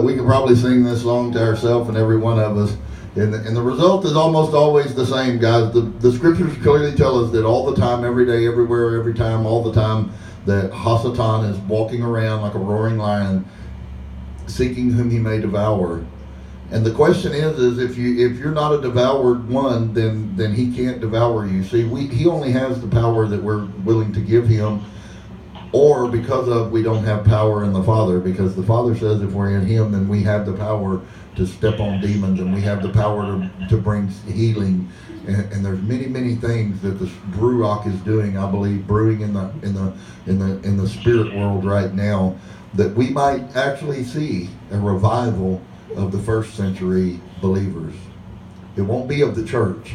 We could probably sing this song to ourselves and every one of us. And the result is almost always the same, guys. The scriptures clearly tell us that all the time, every day, everywhere, every time, all the time, that Hasatan is walking around like a roaring lion, seeking whom he may devour. And the question is if you're not a devoured one, then he can't devour you. See, he only has the power that we're willing to give him, or because of we don't have power in the Father, because the Father says if we're in him, then we have the power to step on demons, and we have the power to bring healing. And there's many things that the Ruach is doing, I believe, brewing in the spirit world right now, that we might actually see a revival of the first century believers. It won't be of the church.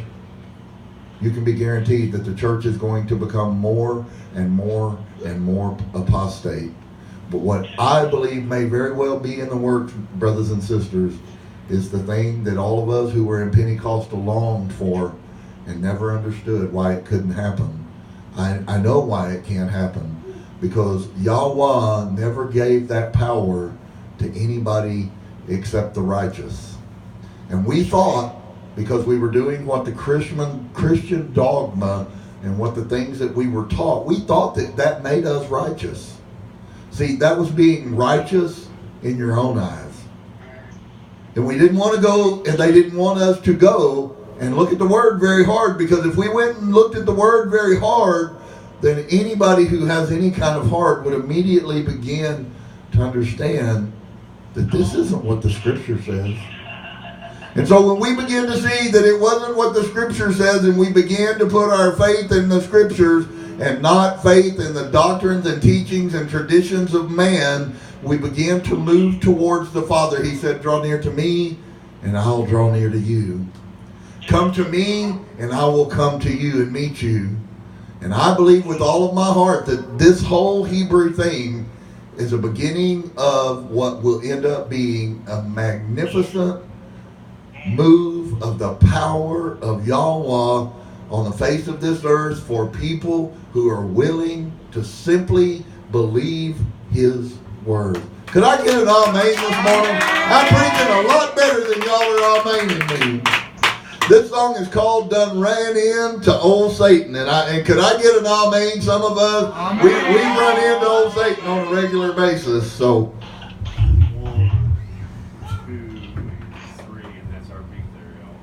You can be guaranteed that the church is going to become more and more and more apostate. But what I believe may very well be in the works, brothers and sisters, is the thing that all of us who were in Pentecostal longed for and never understood why it couldn't happen. I know why it can't happen. Because YAHUAH never gave that power to anybody except the righteous. And we thought, because we were doing what the Christian dogma and what the things that we were taught, we thought that made us righteous. See, that was being righteous in your own eyes. And we didn't want to go, and they didn't want us to go and look at the word very hard, because if we went and looked at the word very hard, then anybody who has any kind of heart would immediately begin to understand that this isn't what the scripture says. And so when we begin to see that it wasn't what the scripture says, and we began to put our faith in the scriptures and not faith in the doctrines and teachings and traditions of man, we began to move towards the Father. He said, draw near to me and I'll draw near to you. Come to me and I will come to you and meet you. And I believe with all of my heart that this whole Hebrew thing is a beginning of what will end up being a magnificent move of the power of YAHUAH on the face of this earth for people who are willing to simply believe his word. Could I get an amen this morning? I'm preaching a lot better than y'all are amening me. This song is called Done Ran Into Old Satan. And could I get an amen? Some of us, we run into old Satan on a regular basis. So 1, 2, 3, and that's our beat there, y'all.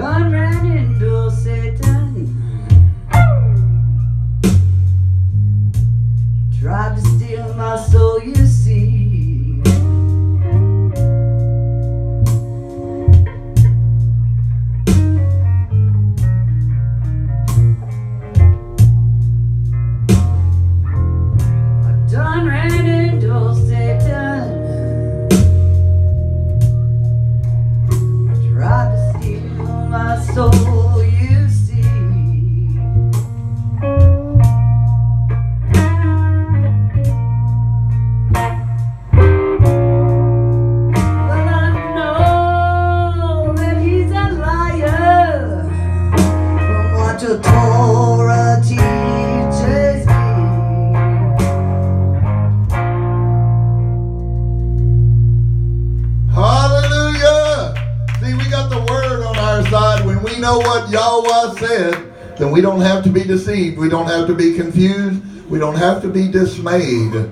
done ran into Satan. Tried to steal my soul, you see. I done ran into Satan. Tried to steal my soul, you see. The Torah teaches me. Hallelujah! See, we got the word on our side. When we know what YAHUAH said, then we don't have to be deceived. We don't have to be confused. We don't have to be dismayed.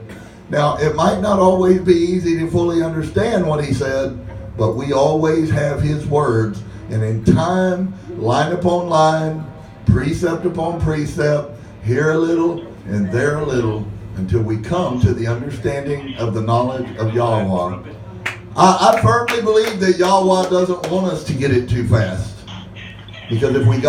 Now, it might not always be easy to fully understand what he said, but we always have his words. And in time, line upon line, precept upon precept, here a little and there a little, until we come to the understanding of the knowledge of YAHUAH. I firmly believe that YAHUAH doesn't want us to get it too fast. Because if we got